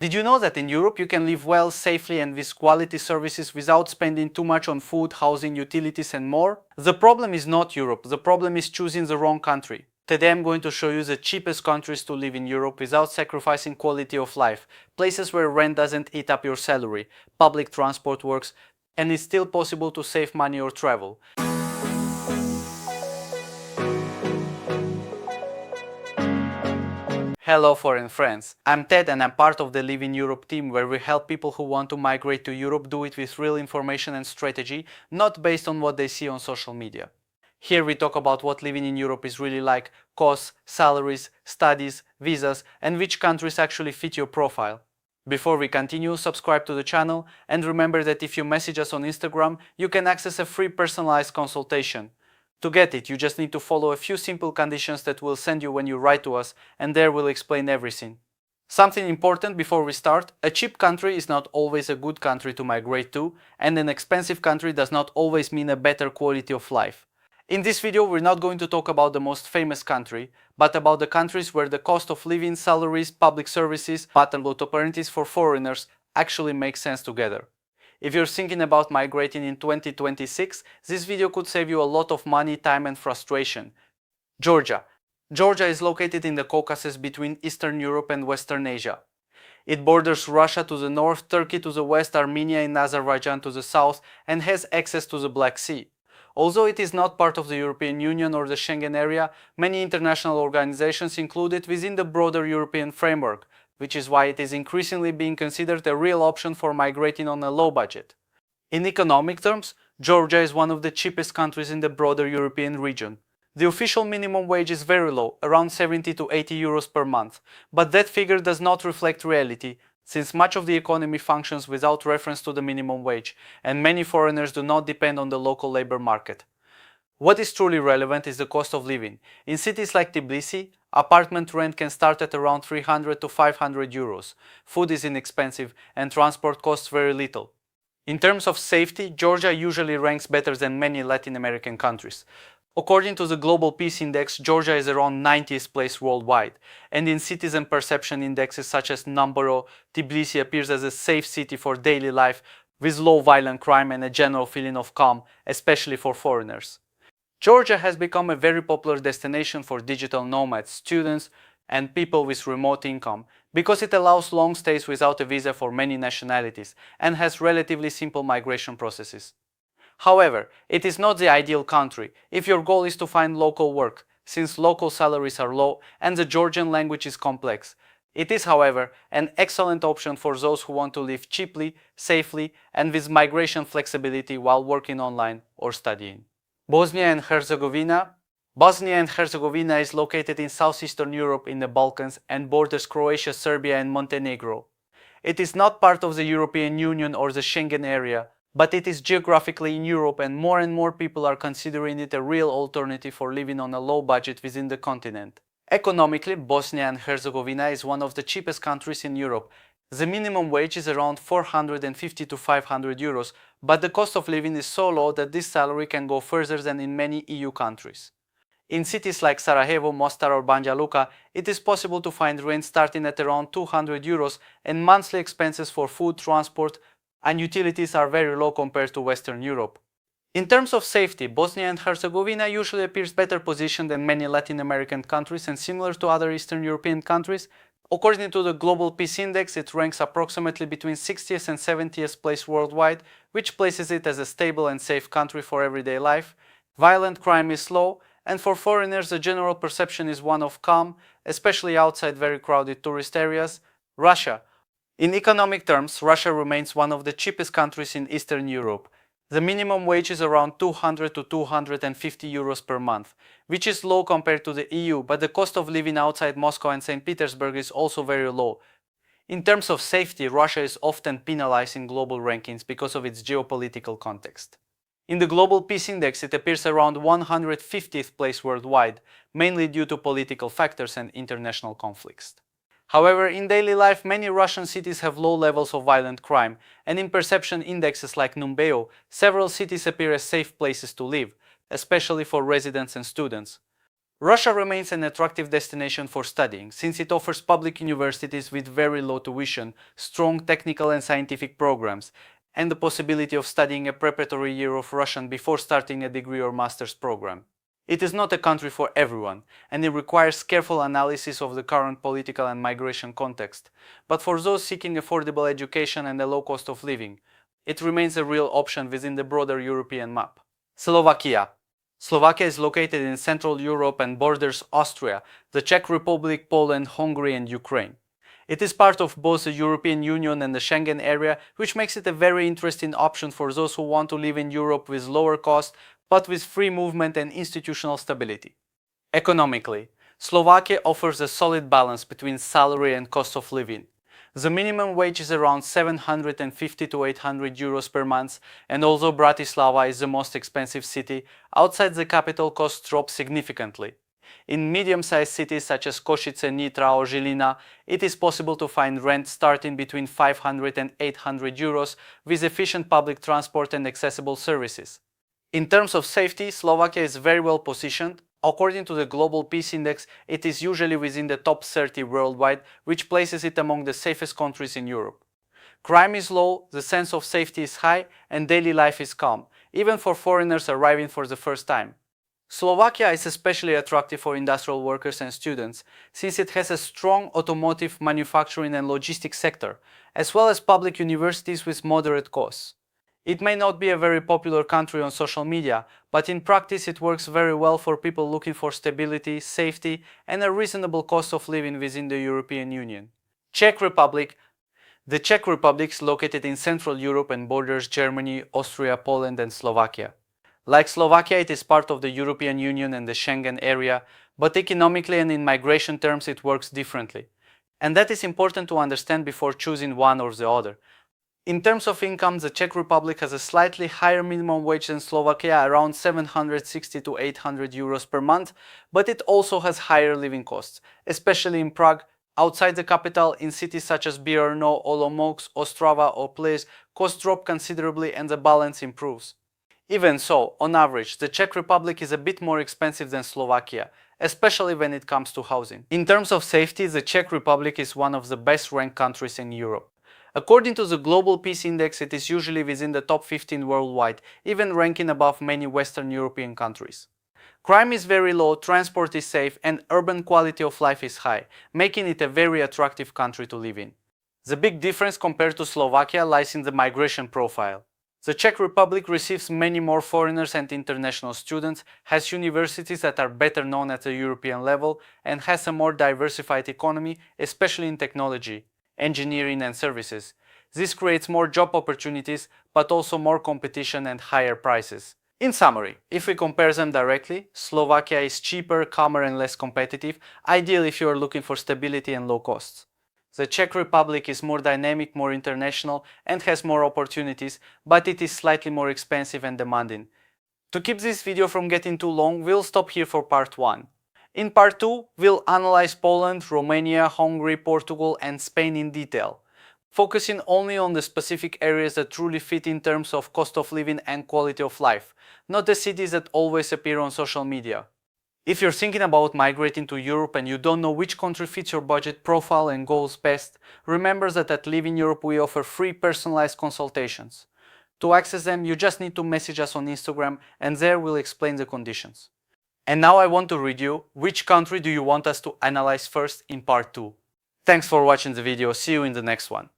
Did you know that in Europe you can live well, safely and with quality services without spending too much on food, housing, utilities and more? The problem is not Europe, the problem is choosing the wrong country. Today I'm going to show you the cheapest countries to live in Europe without sacrificing quality of life, places where rent doesn't eat up your salary, public transport works, and it's still possible to save money or travel. Hello foreign friends, I'm Ted and I'm part of the Livin Europe team where we help people who want to migrate to Europe do it with real information and strategy, not based on what they see on social media. Here we talk about what living in Europe is really like, costs, salaries, studies, visas, and which countries actually fit your profile. Before we continue, subscribe to the channel and remember that if you message us on Instagram, you can access a free personalized consultation. To get it, you just need to follow a few simple conditions that we'll send you when you write to us, and there we'll explain everything. Something important before we start, a cheap country is not always a good country to migrate to, and an expensive country does not always mean a better quality of life. In this video, we're not going to talk about the most famous country, but about the countries where the cost of living, salaries, public services, paternal opportunities for foreigners actually make sense together. If you're thinking about migrating in 2026, this video could save you a lot of money, time and frustration. Georgia. Georgia is located in the Caucasus between Eastern Europe and Western Asia. It borders Russia to the north, Turkey to the west, Armenia and Azerbaijan to the south, and has access to the Black Sea. Although it is not part of the European Union or the Schengen area, many international organizations include it within the broader European framework, which is why it is increasingly being considered a real option for migrating on a low budget. In economic terms, Georgia is one of the cheapest countries in the broader European region. The official minimum wage is very low, around 70 to 80 euros per month, but that figure does not reflect reality, since much of the economy functions without reference to the minimum wage, and many foreigners do not depend on the local labor market. What is truly relevant is the cost of living. In cities like Tbilisi, apartment rent can start at around 300 to 500 euros. Food is inexpensive and transport costs very little. In terms of safety, Georgia usually ranks better than many Latin American countries. According to the Global Peace Index, Georgia is around 90th place worldwide, and in citizen perception indexes such as Numbero, Tbilisi appears as a safe city for daily life with low violent crime and a general feeling of calm, especially for foreigners. Georgia has become a very popular destination for digital nomads, students, and people with remote income because it allows long stays without a visa for many nationalities and has relatively simple migration processes. However, it is not the ideal country if your goal is to find local work, since local salaries are low and the Georgian language is complex. It is, however, an excellent option for those who want to live cheaply, safely, and with migration flexibility while working online or studying. Bosnia and Herzegovina. Bosnia and Herzegovina is located in southeastern Europe in the Balkans and borders Croatia, Serbia and Montenegro. It is not part of the European Union or the Schengen area, but it is geographically in Europe and more people are considering it a real alternative for living on a low budget within the continent. Economically, Bosnia and Herzegovina is one of the cheapest countries in Europe. The minimum wage is around 450 to 500 euros, but the cost of living is so low that this salary can go further than in many EU countries. In cities like Sarajevo, Mostar or Banja Luka, it is possible to find rent starting at around 200 euros and monthly expenses for food, transport and utilities are very low compared to Western Europe. In terms of safety, Bosnia and Herzegovina usually appears better positioned than many Latin American countries and similar to other Eastern European countries. According to the Global Peace Index, it ranks approximately between 60th and 70th place worldwide, which places it as a stable and safe country for everyday life. Violent crime is low, and for foreigners the general perception is one of calm, especially outside very crowded tourist areas. Russia. In economic terms, Russia remains one of the cheapest countries in Eastern Europe. The minimum wage is around 200 to 250 euros per month, which is low compared to the EU, but the cost of living outside Moscow and St. Petersburg is also very low. In terms of safety, Russia is often penalized in global rankings because of its geopolitical context. In the Global Peace Index, it appears around 150th place worldwide, mainly due to political factors and international conflicts. However, in daily life, many Russian cities have low levels of violent crime, and in perception indexes like Numbeo, several cities appear as safe places to live, especially for residents and students. Russia remains an attractive destination for studying, since it offers public universities with very low tuition, strong technical and scientific programs, and the possibility of studying a preparatory year of Russian before starting a degree or master's program. It is not a country for everyone, and it requires careful analysis of the current political and migration context, but for those seeking affordable education and a low cost of living, it remains a real option within the broader European map. Slovakia. Slovakia is located in Central Europe and borders Austria, the Czech Republic, Poland, Hungary and Ukraine. It is part of both the European Union and the Schengen area, which makes it a very interesting option for those who want to live in Europe with lower cost, but with free movement and institutional stability. Economically, Slovakia offers a solid balance between salary and cost of living. The minimum wage is around 750 to 800 euros per month, and although Bratislava is the most expensive city, outside the capital costs drop significantly. In medium-sized cities such as Košice, Nitra or Žilina, it is possible to find rent starting between 500 and 800 euros with efficient public transport and accessible services. In terms of safety, Slovakia is very well positioned. According to the Global Peace Index, it is usually within the top 30 worldwide, which places it among the safest countries in Europe. Crime is low, the sense of safety is high, and daily life is calm, even for foreigners arriving for the first time. Slovakia is especially attractive for industrial workers and students, since it has a strong automotive, manufacturing and logistics sector, as well as public universities with moderate costs. It may not be a very popular country on social media, but in practice it works very well for people looking for stability, safety, and a reasonable cost of living within the European Union. Czech Republic. The Czech Republic is located in Central Europe and borders Germany, Austria, Poland and Slovakia. Like Slovakia, it is part of the European Union and the Schengen area, but economically and in migration terms it works differently. And that is important to understand before choosing one or the other. In terms of income, the Czech Republic has a slightly higher minimum wage than Slovakia, around 760 to 800 euros per month, but it also has higher living costs, especially in Prague. Outside the capital, in cities such as Brno, Olomouc, Ostrava or Plzeň, costs drop considerably and the balance improves. Even so, on average, the Czech Republic is a bit more expensive than Slovakia, especially when it comes to housing. In terms of safety, the Czech Republic is one of the best ranked countries in Europe. According to the Global Peace Index, it is usually within the top 15 worldwide, even ranking above many Western European countries. Crime is very low, transport is safe, and urban quality of life is high, making it a very attractive country to live in. The big difference compared to Slovakia lies in the migration profile. The Czech Republic receives many more foreigners and international students, has universities that are better known at the European level, and has a more diversified economy, especially in technology, engineering and services. This creates more job opportunities, but also more competition and higher prices. In summary, if we compare them directly, Slovakia is cheaper, calmer and less competitive, ideal if you are looking for stability and low costs. The Czech Republic is more dynamic, more international and has more opportunities, but it is slightly more expensive and demanding. To keep this video from getting too long, we'll stop here for part 1. In part 2, we'll analyze Poland, Romania, Hungary, Portugal and Spain in detail, focusing only on the specific areas that truly fit in terms of cost of living and quality of life, not the cities that always appear on social media. If you're thinking about migrating to Europe and you don't know which country fits your budget profile and goals best, remember that at LivinEurope we offer free personalized consultations. To access them, you just need to message us on Instagram and there we'll explain the conditions. And now I want to read you which country do you want us to analyze first in part 2. Thanks for watching the video, see you in the next one.